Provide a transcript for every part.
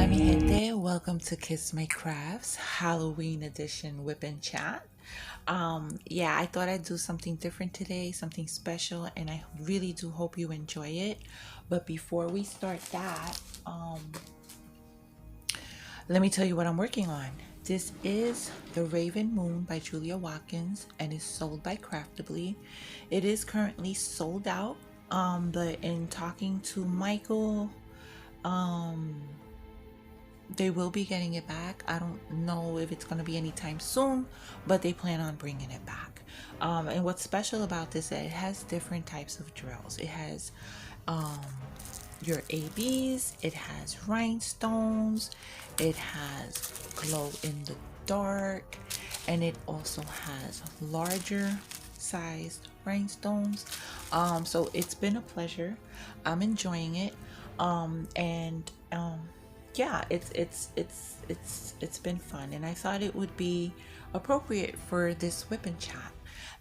Hola mi gente, welcome to Kiss My Crafts Halloween edition whip and chat. Yeah, I thought I'd do something different today, something special, and I really do hope you enjoy it. But before we start that, let me tell you what I'm working on. This is The Raven Moon by Julia Watkins and is sold by Craftibly. It is currently sold out. But in talking to Michael, um, they will be getting it back. I don't know if it's going to be anytime soon, but they plan on bringing it back. And what's special about this is that it has different types of drills. It has um, your ABs, it has rhinestones, it has glow in the dark, and it also has larger sized rhinestones. So it's been a pleasure. I'm enjoying it. And yeah, it's been fun, and I thought it would be appropriate for this whip and chat.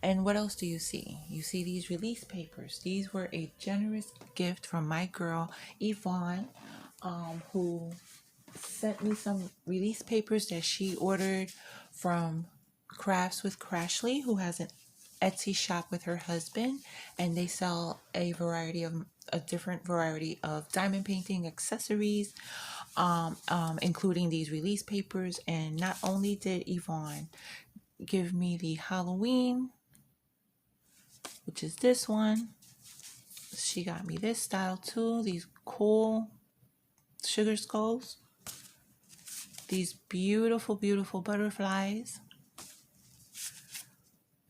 And what else do you see? You see these release papers. These were a generous gift from my girl Yvonne, who sent me some release papers that she ordered from Crafts with Crashley, who has an Etsy shop with her husband, and they sell a different variety of diamond painting accessories, including these release papers. And not only did Yvonne give me the Halloween, which is this one, she got me this style too. These cool sugar skulls, these beautiful, beautiful butterflies,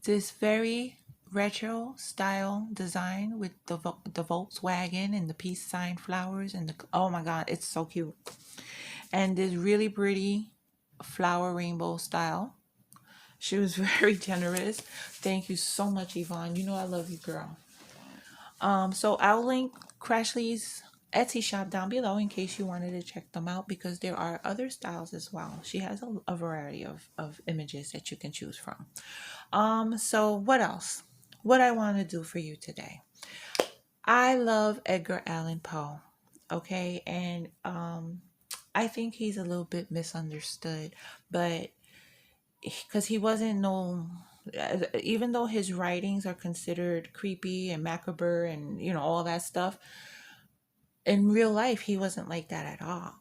this very retro style design with the Volkswagen and the peace sign flowers and the, oh my god, it's so cute. And this really pretty flower rainbow style. She was very generous. Thank you so much, Yvonne. You know I love you, girl. So I'll link Crashly's Etsy shop down below in case you wanted to check them out, because there are other styles as well. She has a variety of images that you can choose from. So what else? What I want to do for you today. I love Edgar Allan Poe. Okay, and I think he's a little bit misunderstood, but because he wasn't no, even though his writings are considered creepy and macabre and all that stuff, in real life he wasn't like that at all.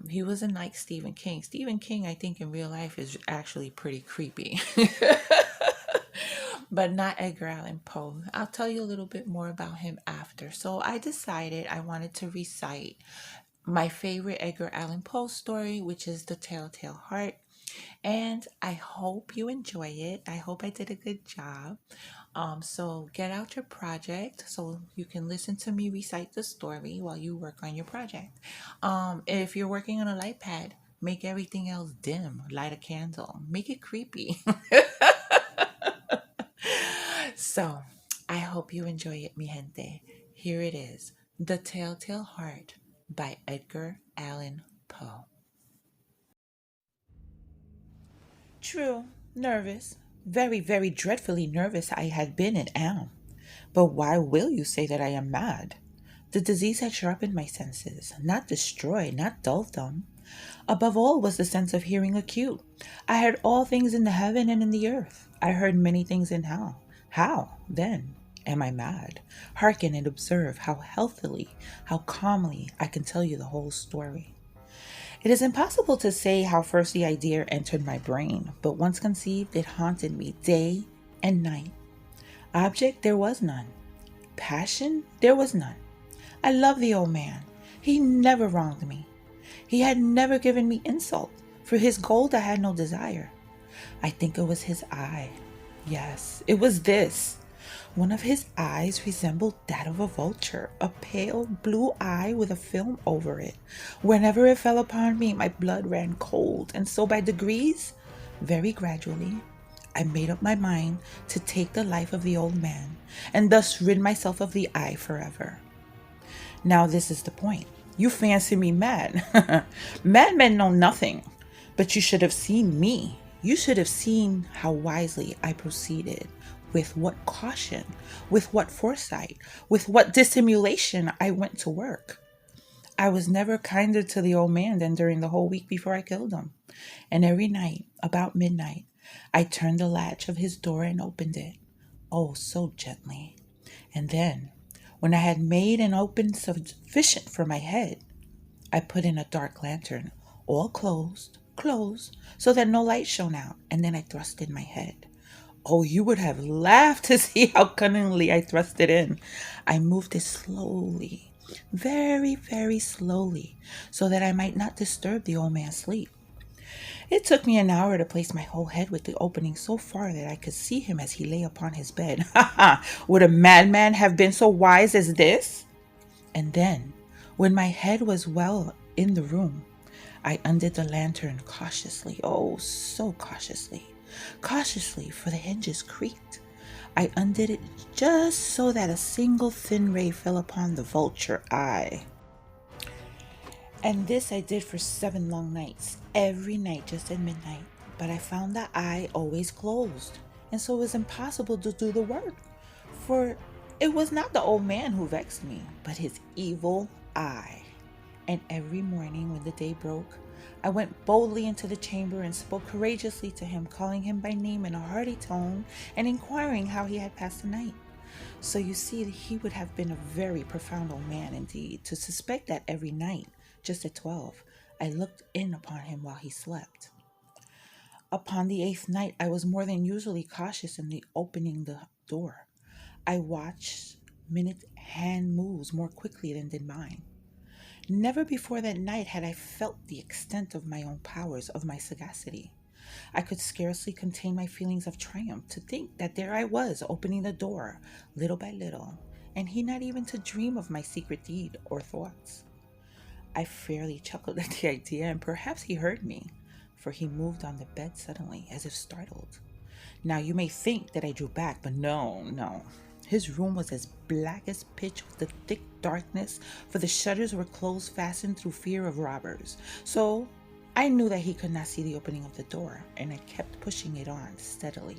He wasn't like Stephen King. Stephen King, I think, in real life is actually pretty creepy. But not Edgar Allan Poe. I'll tell you a little bit more about him after. So I decided I wanted to recite my favorite Edgar Allan Poe story, which is The Telltale Heart. And I hope you enjoy it. I hope I did a good job. So get out your project so you can listen to me recite the story while you work on your project. If you're working on a light pad, make everything else dim. Light a candle. Make it creepy. So I hope you enjoy it, mi gente. Here it is, The Telltale Heart by Edgar Allan Poe. True, nervous. Very, very dreadfully nervous I had been and am. But why will you say that I am mad? The disease had sharpened my senses, not destroyed, not dulled them. Above all was the sense of hearing acute. I heard all things in the heaven and in the earth. I heard many things in hell. How, then, am I mad? Hearken and observe how healthily, how calmly I can tell you the whole story. It is impossible to say how first the idea entered my brain, but once conceived, it haunted me day and night. Object there was none. Passion there was none. I loved the old man. He never wronged me. He had never given me insult. For his gold I had no desire. I think it was his eye. Yes, it was this. One of his eyes resembled that of a vulture, a pale blue eye with a film over it. Whenever it fell upon me, my blood ran cold, and so by degrees, very gradually, I made up my mind to take the life of the old man, and thus rid myself of the eye forever. Now this is the point. You fancy me mad. Madmen know nothing, but you should have seen me. You should have seen how wisely I proceeded, with what caution, with what foresight, with what dissimulation I went to work. I was never kinder to the old man than during the whole week before I killed him. And every night, about midnight, I turned the latch of his door and opened it, oh, so gently. And then, when I had made an open sufficient for my head, I put in a dark lantern, all closed, so that no light shone out, and then I thrust in my head. Oh, you would have laughed to see how cunningly I thrust it in. I moved it slowly, very, very slowly, so that I might not disturb the old man's sleep. It took me an hour to place my whole head with the opening so far that I could see him as he lay upon his bed. Ha ha! Would a madman have been so wise as this? And then, when my head was well in the room, I undid the lantern cautiously, oh, so cautiously. Cautiously, for the hinges creaked. I undid it just so that a single thin ray fell upon the vulture eye. And this I did for 7 long nights, every night just at midnight. But I found the eye always closed, and so it was impossible to do the work. For it was not the old man who vexed me, but his evil eye. And every morning when the day broke, I went boldly into the chamber and spoke courageously to him, calling him by name in a hearty tone and inquiring how he had passed the night. So you see, he would have been a very profound old man indeed to suspect that every night, just at 12, I looked in upon him while he slept. Upon the 8th night, I was more than usually cautious in the opening the door. I watched minute hand moves more quickly than did mine. Never before that night had I felt the extent of my own powers, of my sagacity. I could scarcely contain my feelings of triumph to think that there I was, opening the door, little by little, and he not even to dream of my secret deed or thoughts. I fairly chuckled at the idea, and perhaps he heard me, for he moved on the bed suddenly, as if startled. Now you may think that I drew back, but no. His room was as black as pitch with the thick darkness, for the shutters were closed fastened through fear of robbers. So I knew that he could not see the opening of the door, and I kept pushing it on steadily.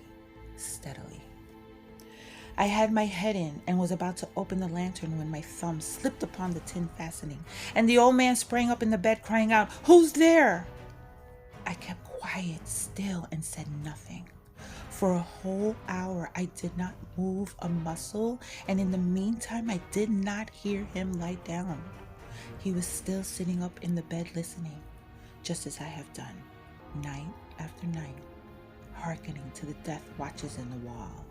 I had my head in and was about to open the lantern when my thumb slipped upon the tin fastening, and the old man sprang up in the bed crying out, "Who's there?" I kept quiet still and said nothing. For a whole hour I did not move a muscle, and in the meantime I did not hear him lie down. He was still sitting up in the bed listening, just as I have done, night after night, hearkening to the death watches in the wall.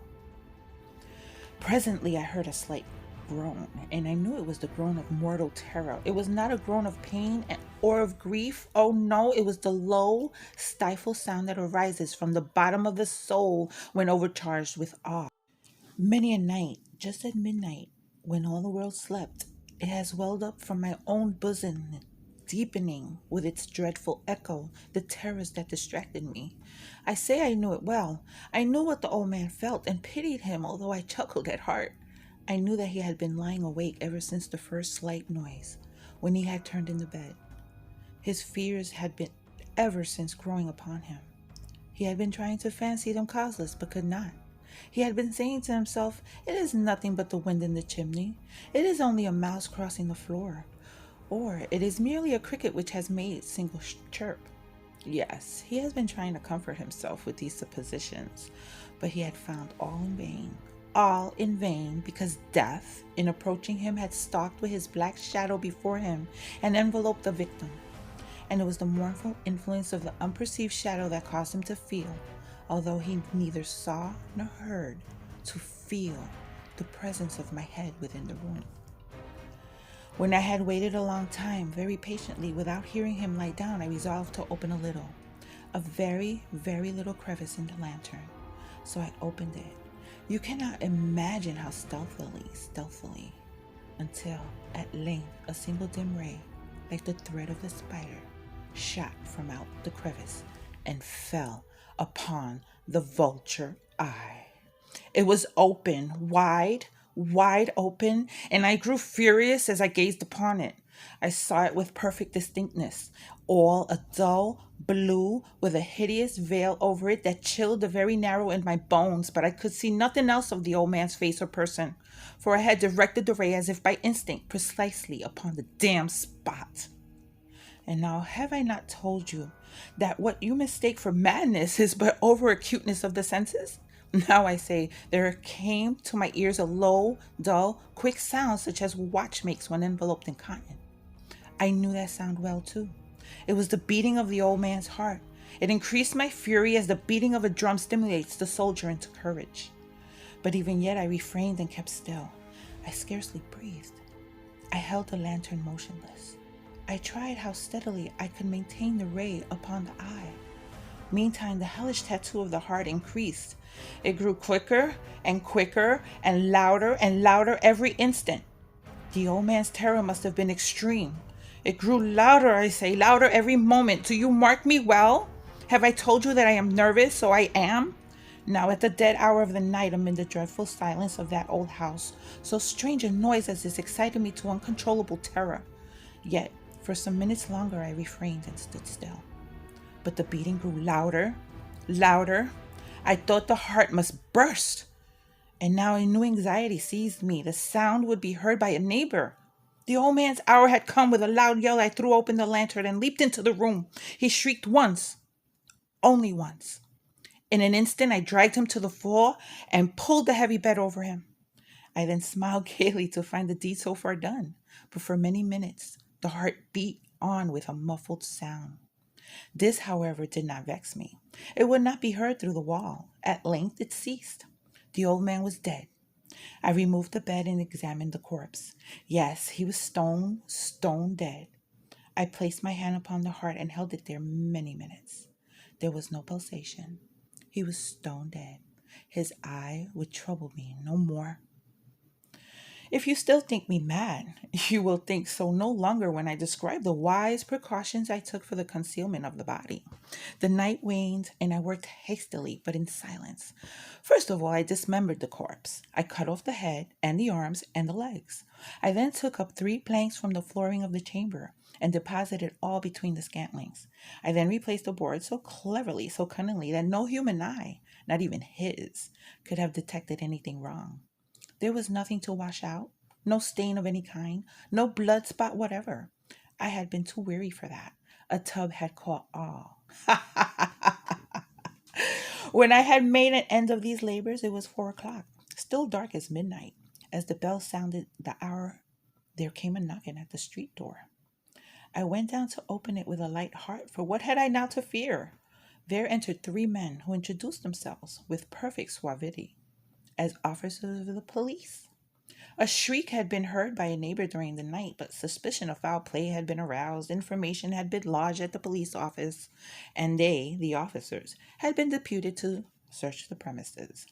Presently I heard a slight groan, and I knew it was the groan of mortal terror. It was not a groan of pain or of grief. Oh no, it was the low, stifled sound that arises from the bottom of the soul when overcharged with awe. Many a night, just at midnight, when all the world slept, it has welled up from my own bosom, deepening with its dreadful echo the terrors that distracted me. I say I knew it well. I knew what the old man felt and pitied him, although I chuckled at heart. I knew that he had been lying awake ever since the first slight noise, when he had turned in the bed. His fears had been ever since growing upon him. He had been trying to fancy them causeless, but could not. He had been saying to himself, "It is nothing but the wind in the chimney. It is only a mouse crossing the floor. Or it is merely a cricket which has made its single chirp." Yes, he has been trying to comfort himself with these suppositions, but he had found all in vain. All in vain, because death, in approaching him, had stalked with his black shadow before him and enveloped the victim. And it was the mournful influence of the unperceived shadow that caused him to feel, although he neither saw nor heard, to feel the presence of my head within the room. When I had waited a long time, very patiently, without hearing him lie down, I resolved to open a very, very little crevice in the lantern. So I opened it. You cannot imagine how stealthily, until at length a single dim ray, like the thread of the spider, shot from out the crevice and fell upon the vulture eye. It was open, wide open, and I grew furious as I gazed upon it. I saw it with perfect distinctness, all a dull blue with a hideous veil over it that chilled the very marrow in my bones, but I could see nothing else of the old man's face or person, for I had directed the ray as if by instinct precisely upon the damned spot. And now have I not told you that what you mistake for madness is but over acuteness of the senses? Now I say there came to my ears a low, dull, quick sound such as a watch makes when enveloped in cotton. I knew that sound well too. It was the beating of the old man's heart. It increased my fury as the beating of a drum stimulates the soldier into courage. But even yet I refrained and kept still. I scarcely breathed. I held the lantern motionless. I tried how steadily I could maintain the ray upon the eye. Meantime, the hellish tattoo of the heart increased. It grew quicker and quicker and louder every instant. The old man's terror must have been extreme. It grew louder, I say, louder every moment. Do you mark me well? Have I told you that I am nervous? So I am. Now at the dead hour of the night, amid the dreadful silence of that old house, so strange a noise as this excited me to uncontrollable terror. Yet, for some minutes longer I refrained and stood still. But the beating grew louder, louder. I thought the heart must burst. And now a new anxiety seized me. The sound would be heard by a neighbor. The old man's hour had come. With a loud yell, I threw open the lantern and leaped into the room. He shrieked once, only once. In an instant, I dragged him to the floor and pulled the heavy bed over him. I then smiled gaily to find the deed so far done. But for many minutes, the heart beat on with a muffled sound. This, however, did not vex me. It would not be heard through the wall. At length it ceased. The old man was dead. I removed the bed and examined the corpse. Yes, he was stone dead. I placed my hand upon the heart and held it there many minutes. There was no pulsation. He was stone dead. His eye would trouble me no more. If you still think me mad, you will think so no longer when I describe the wise precautions I took for the concealment of the body. The night waned, and I worked hastily, but in silence. First of all, I dismembered the corpse. I cut off the head, and the arms, and the legs. I then took up 3 planks from the flooring of the chamber, and deposited all between the scantlings. I then replaced the board so cleverly, so cunningly, that no human eye, not even his, could have detected anything wrong. There was nothing to wash out, no stain of any kind, no blood spot whatever. I had been too weary for that. A tub had caught all. When I had made an end of these labors, it was 4 o'clock, still dark as midnight. As the bell sounded the hour, there came a knocking at the street door. I went down to open it with a light heart, for what had I now to fear? There entered 3 men who introduced themselves with perfect suavity as officers of the police. A shriek had been heard by a neighbor during the night, but suspicion of foul play had been aroused. Information had been lodged at the police office, and they, the officers, had been deputed to search the premises.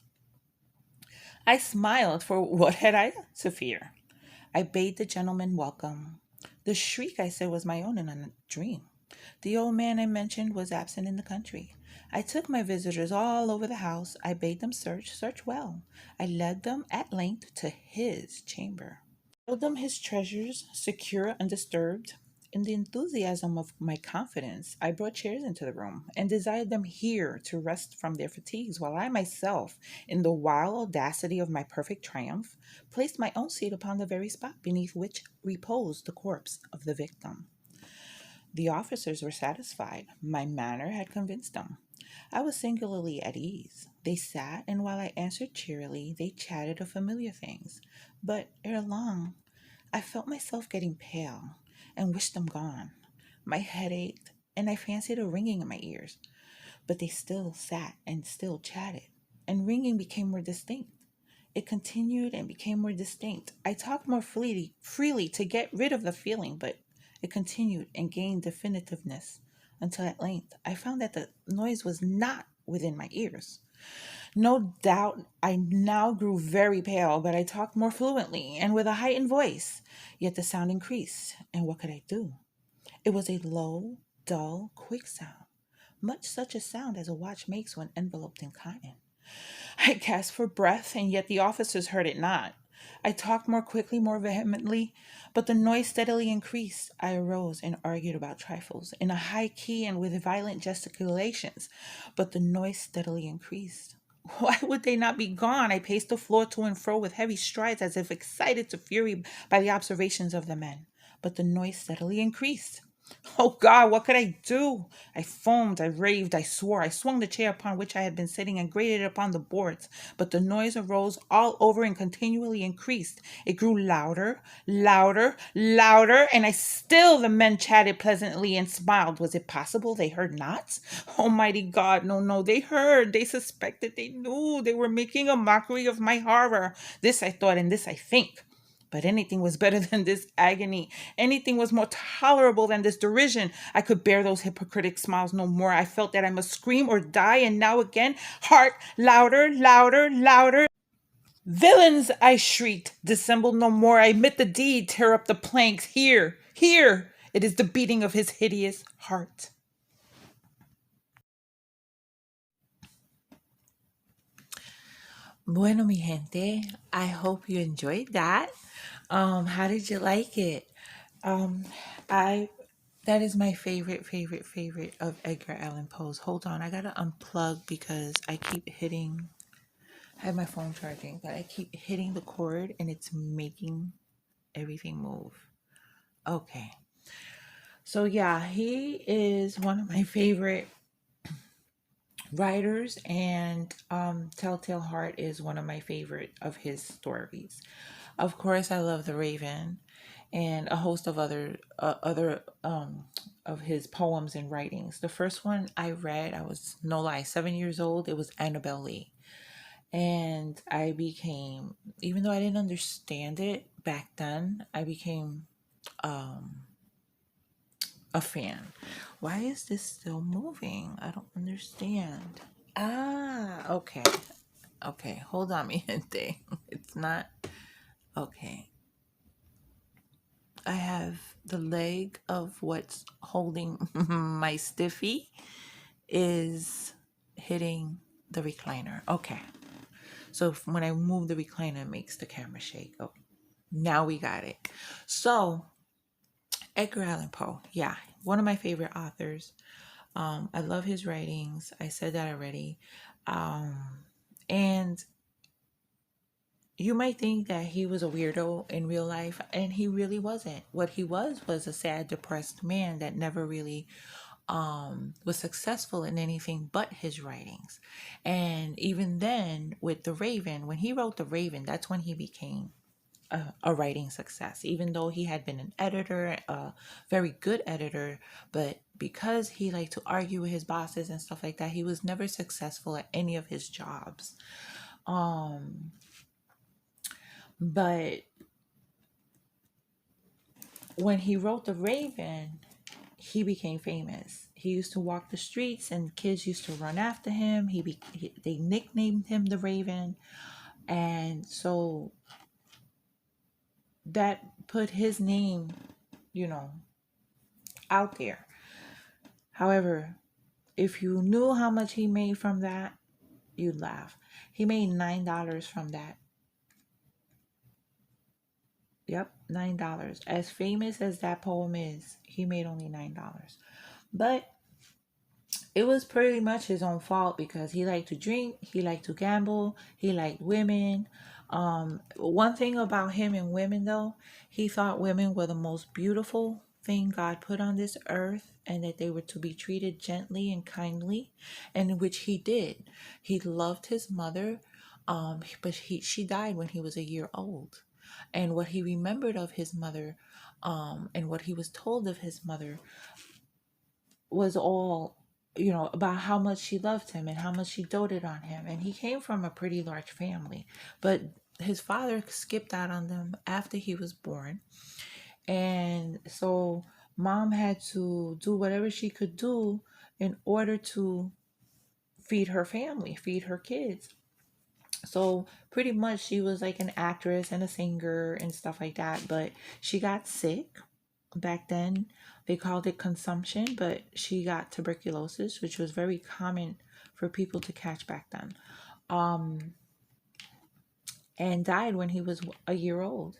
I smiled, for what had I to fear? I bade the gentleman welcome. The shriek, I said, was my own in a dream. The old man I mentioned was absent in the country. I took my visitors all over the house. I bade them search well. I led them at length to his chamber. Showed them his treasures, secure, undisturbed. In the enthusiasm of my confidence, I brought chairs into the room and desired them here to rest from their fatigues, while I myself, in the wild audacity of my perfect triumph, placed my own seat upon the very spot beneath which reposed the corpse of the victim. The officers were satisfied. My manner had convinced them. I was singularly at ease. They sat, and while I answered cheerily, they chatted of familiar things. But ere long, I felt myself getting pale, and wished them gone. My head ached, and I fancied a ringing in my ears. But they still sat and still chatted, and ringing became more distinct. It continued and became more distinct. I talked more freely to get rid of the feeling, but it continued and gained definitiveness until at length I found that the noise was not within my ears. No doubt I now grew very pale, but I talked more fluently and with a heightened voice. Yet the sound increased, and what could I do? It was a low, dull, quick sound, much such a sound as a watch makes when enveloped in cotton. I gasped for breath, and yet the officers heard it not. I talked more quickly, more vehemently, but the noise steadily increased. I arose and argued about trifles in a high key and with violent gesticulations, but the noise steadily increased. Why would they not be gone? I paced the floor to and fro with heavy strides as if excited to fury by the observations of the men, but the noise steadily increased. Oh God, what could I do? I foamed, I raved, I swore. I swung the chair upon which I had been sitting and grated it upon the boards, but the noise arose all over and continually increased. It grew louder, louder, louder, and the men chatted pleasantly and smiled. Was it possible they heard not? Almighty God, no, no, they heard, they suspected, they knew, they were making a mockery of my horror. This I thought, and this I think. But anything was better than this agony. Anything was more tolerable than this derision. I could bear those hypocritic smiles no more. I felt that I must scream or die, and now again, heart, louder, louder, louder. Villains, I shrieked, dissemble no more. I admit the deed, tear up the planks. Here, here, it is the beating of his hideous heart. Bueno, mi gente, I hope you enjoyed that. How did you like it? Um, I that is my favorite of Edgar Allan Poe's. Hold on, I gotta unplug because I keep hitting. I have my phone charging, but I keep hitting the cord and it's making everything move. Okay, so yeah, he is one of my favorite writers, and Telltale Heart is one of my favorite of his stories. Of course, I love The Raven and a host of other of his poems and writings. The first one I read, I was no lie 7 years old. It was Annabel Lee, and I became, even though I didn't understand it back then, I became a fan. Why is this still moving? I don't understand. Ah, okay. Okay, hold on, mi gente. It's not okay. I have the leg of what's holding my stiffy is hitting the recliner. Okay. So when I move the recliner, it makes the camera shake. Oh, now we got it. So Edgar Allan Poe, yeah, one of my favorite authors. I love his writings. I said that already. Um, and you might think that he was a weirdo in real life, and he really wasn't. What he was a sad, depressed man that never really was successful in anything but his writings. And even then, with The Raven, when he wrote The Raven, that's when he became a writing success, even though he had been an editor, a very good editor. But because he liked to argue with his bosses and stuff like that, he was never successful at any of his jobs. But when he wrote The Raven, he became famous. He used to walk the streets and kids used to run after him. They nicknamed him The Raven. And so that put his name, you know, out there. However, if you knew how much he made from that, you'd laugh. He made $9 from that. Yep, $9. As famous as that poem is, he made only $9. But it was pretty much his own fault because he liked to drink, he liked to gamble, he liked women. One thing about him and women, though, he thought women were the most beautiful thing God put on this earth, and that they were to be treated gently and kindly, and which he did. He loved his mother, but she died when he was a year old. And what he remembered of his mother, and what he was told of his mother, was all, about how much she loved him and how much she doted on him. And he came from a pretty large family, but his father skipped out on them after he was born. And so mom had to do whatever she could do in order to feed her family, feed her kids. So pretty much she was like an actress and a singer and stuff like that, but she got sick. Back then they called it consumption, but she got tuberculosis, which was very common for people to catch back then. and died when he was a year old.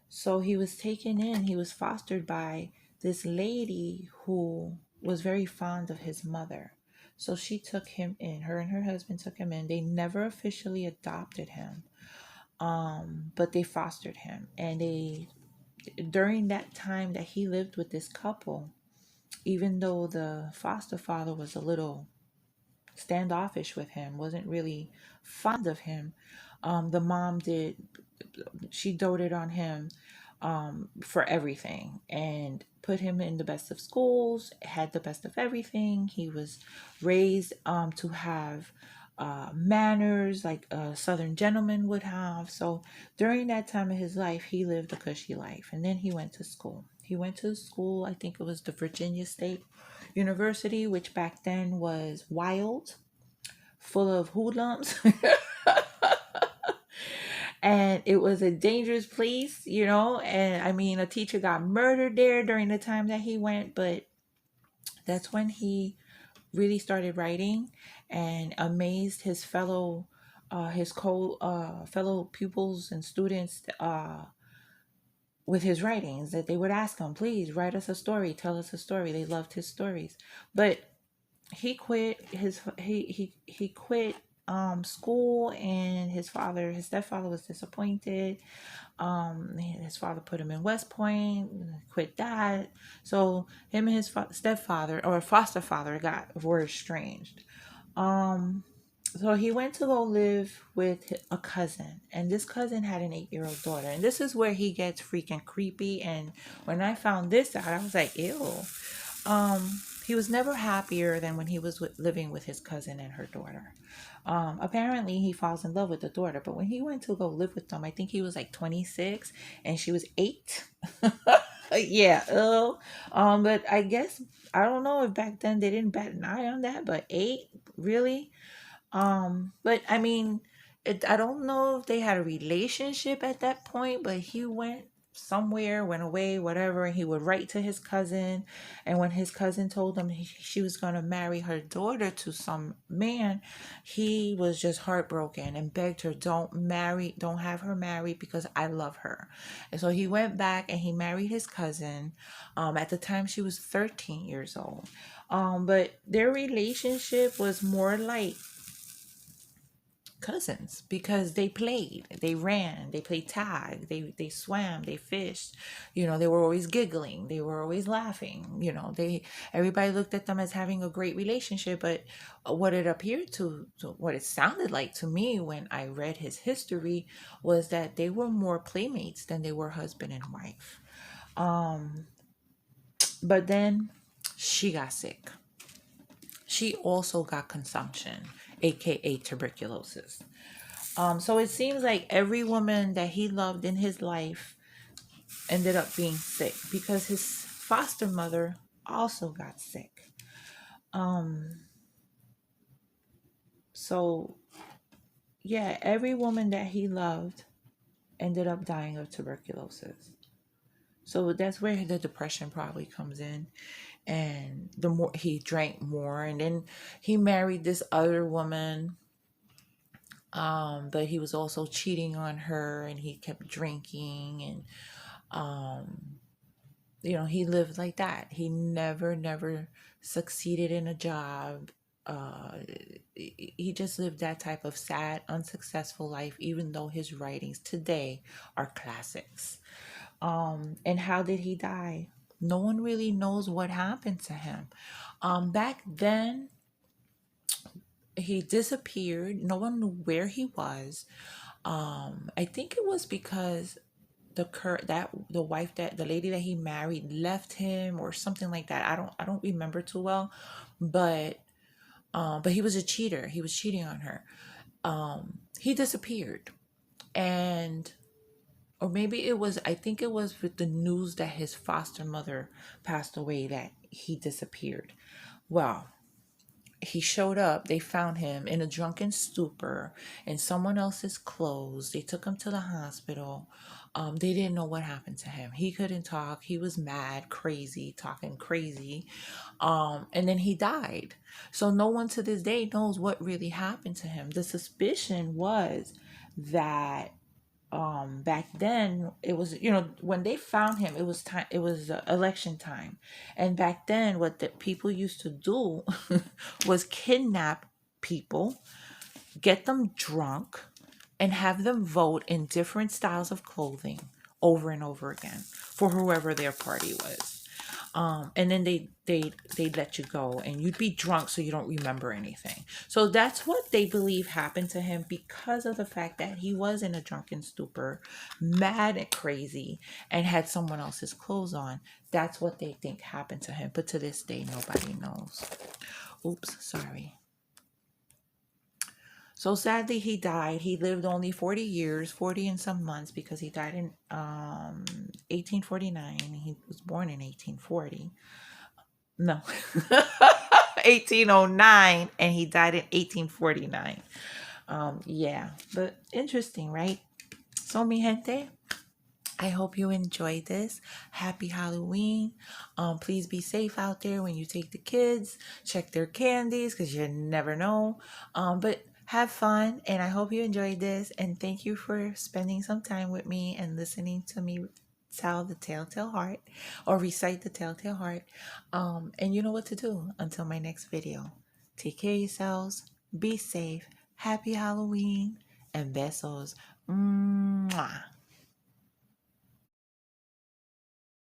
So he was taken in, he was fostered by this lady who was very fond of his mother. So she took him in, her and her husband took him in. They never officially adopted him, but they fostered him. And they, during that time that he lived with this couple, even though the foster father was a little standoffish with him, wasn't really fond of him, the mom did, she doted on him for everything and put him in the best of schools, had the best of everything. He was raised to have manners like a Southern gentleman would have. So during that time of his life, he lived a cushy life. And then he went to school. He went to school, I think it was the Virginia State University, which back then was wild, full of hoodlums. And it was a dangerous place, you know. And I mean, a teacher got murdered there during the time that he went, but that's when he really started writing and amazed his fellow pupils and students with his writings. That they would ask him, please write us a story, tell us a story. They loved his stories. But he quit he quit school, and his stepfather was disappointed. His father put him in West Point, quit that. So him and his stepfather or foster father were estranged. So he went to go live with a cousin, and this cousin had an 8-year-old daughter, and this is where he gets freaking creepy. And when I found this out, I was like, ew. He was never happier than when he was living with his cousin and her daughter. Apparently, he falls in love with the daughter, but when he went to go live with them, I think he was like 26 and she was 8. Yeah. But I guess, I don't know if back then they didn't bat an eye on that, but 8, really? But I mean, I don't know if they had a relationship at that point, but he went somewhere, went away, whatever, and he would write to his cousin. And when his cousin told him she was going to marry her daughter to some man, he was just heartbroken and begged her, don't have her married because I love her. And so he went back and he married his cousin. At the time, she was 13 years old. But their relationship was more like cousins because they played, they ran, they played tag, they swam, they fished. They were always giggling, they were always laughing. Everybody looked at them as having a great relationship. But what it appeared to what it sounded like to me when I read his history was that they were more playmates than they were husband and wife. But then she got sick. She also got consumption, aka tuberculosis. So it seems like every woman that he loved in his life ended up being sick because his foster mother also got sick. So yeah, every woman that he loved ended up dying of tuberculosis. So that's where the depression probably comes in. And the more he drank more, and then he married this other woman. But he was also cheating on her, and he kept drinking, and he lived like that. He never succeeded in a job. He just lived that type of sad, unsuccessful life, even though his writings today are classics. And how did he die? No one really knows what happened to him. Back then, he disappeared. No one knew where he was. I think it was because the wife, that the lady that he married, left him or something like that. I don't remember too well, but he was a cheater. He was cheating on her. He disappeared, and or maybe it was, I think it was with the news that his foster mother passed away that he disappeared. Well, he showed up. They found him in a drunken stupor in someone else's clothes. They took him to the hospital. They didn't know what happened to him. He couldn't talk. He was mad, crazy, talking crazy. And then he died. So no one to this day knows what really happened to him. The suspicion was that back then it was, when they found him, it was time, it was election time. And back then what the people used to do was kidnap people, get them drunk, and have them vote in different styles of clothing over and over again for whoever their party was. And then they'd let you go, and you'd be drunk, so you don't remember anything. So that's what they believe happened to him, because of the fact that he was in a drunken stupor, mad and crazy, and had someone else's clothes on. That's what they think happened to him. But to this day, nobody knows. Oops, sorry. So sadly, he died. He lived only 40 years, 40 and some months, because he died in 1849. He was born in 1840. No, 1809, and he died in 1849. Yeah, but interesting, right? So, mi gente, I hope you enjoyed this. Happy Halloween. Please be safe out there when you take the kids. Check their candies, because you never know. But have fun, and I hope you enjoyed this. And thank you for spending some time with me and listening to me tell the telltale heart, or recite the telltale heart. And you know what to do. Until my next video, take care of yourselves. Be safe. Happy Halloween, and besos. Mwah.